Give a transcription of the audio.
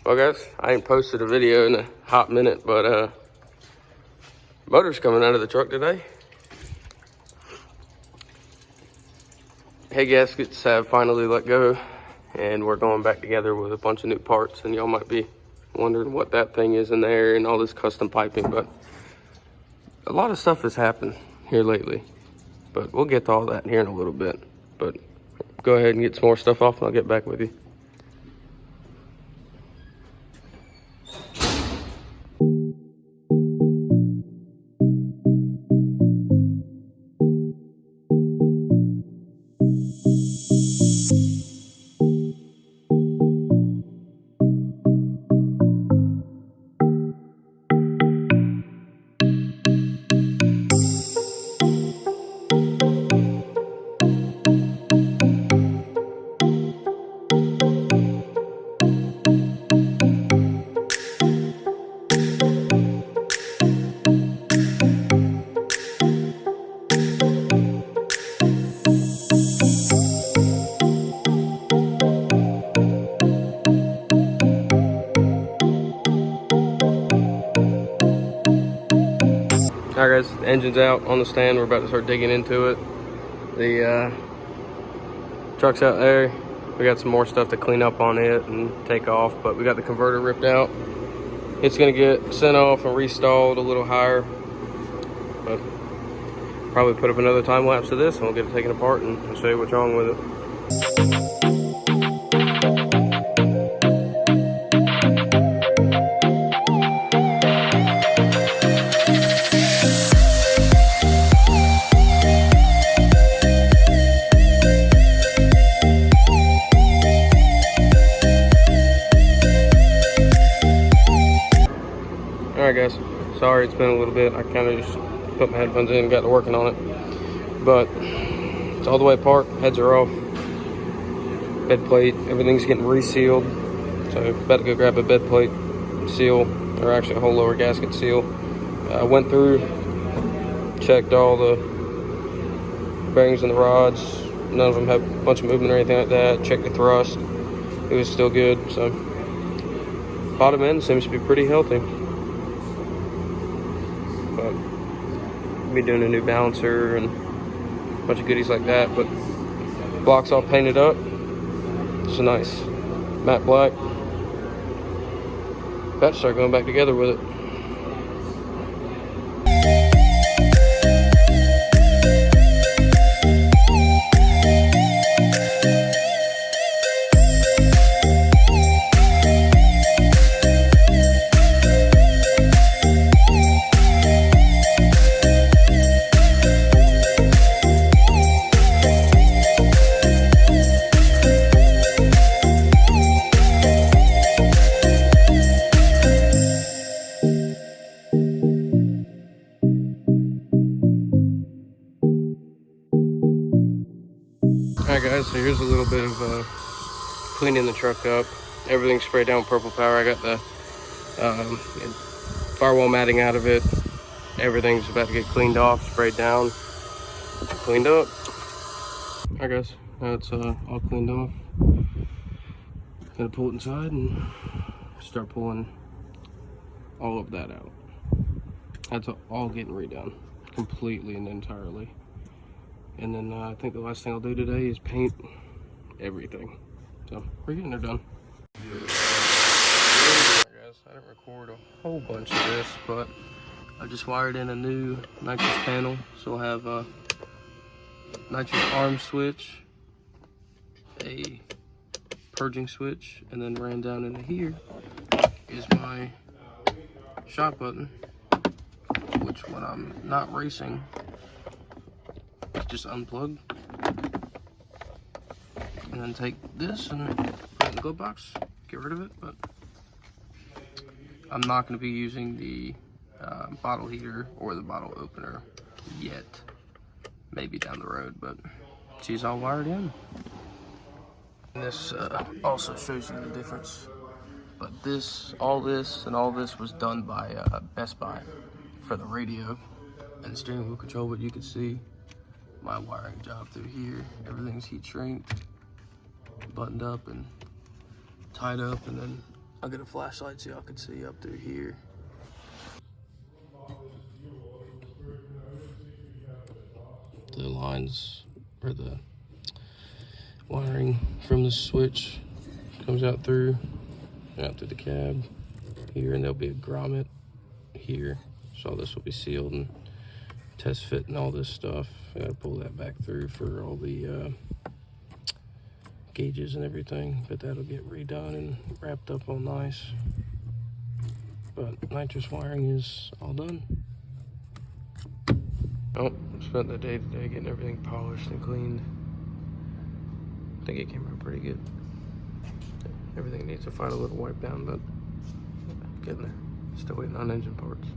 Well guys, I ain't posted a video in a hot minute, but motor's coming out of the truck today. Head gaskets have finally let go, and we're going back together with a bunch of new parts. And y'all might be wondering what that thing is in there and all this custom piping, but a lot of stuff has happened here lately. But we'll get to all that here in a little bit. But go ahead and get some more stuff off and I'll get back with you. All right guys, the engine's out on the stand. We're about to start digging into it. The truck's out there. We got some more stuff to clean up on it and take off, but we got the converter ripped out. It's gonna get sent off and restalled a little higher, but probably put up another time lapse of this and we'll get it taken apart and I'll show you what's wrong with it. Alright guys, sorry it's been a little bit. I kind of just put my headphones in and got to working on it. But it's all the way apart, heads are off. Bed plate, everything's getting resealed. So about to go grab a bed plate seal, or actually a whole lower gasket seal. I went through, checked all the bearings and the rods. None of them have a bunch of movement or anything like that. Checked the thrust, it was still good. So bottom end seems to be pretty healthy. But be doing a new balancer and a bunch of goodies like that. But block's all painted up. It's a nice matte black. About to start going back together with it. Alright guys, so here's a little bit of cleaning the truck up. Everything's sprayed down with purple power. I got the firewall matting out of it. Everything's about to get cleaned off, sprayed down, cleaned up. Alright guys, now it's all cleaned off. Gotta pull it inside and start pulling all of that out. That's all getting redone, completely and entirely. And then I think the last thing I'll do today is paint everything. So we're getting it done. Alright guys, I didn't record a whole bunch of this, but I just wired in a new nitrous panel. So we'll have a nitrous arm switch, a purging switch, and then ran down into here is my shot button, which when I'm not racing, just unplug and then take this and put it in the glove box, get rid of it. But I'm not going to be using the bottle heater or the bottle opener yet. Maybe down the road, but she's all wired in. And this also shows you the difference. But all this was done by Best Buy for the radio and the steering wheel control. But you can see my wiring job through here. Everything's heat shrink, buttoned up and tied up, and then I'll get a flashlight so y'all can see up through here. The lines, or the wiring from the switch comes out through the cab here, and there'll be a grommet here. So all this will be sealed and test fit and all this stuff. I gotta pull that back through for all the gauges and everything, but that'll get redone and wrapped up all nice. But nitrous wiring is all done. Oh, spent the day today getting everything polished and cleaned. I think it came out pretty good. Everything needs a final little wipe down, but getting there. Still waiting on engine parts.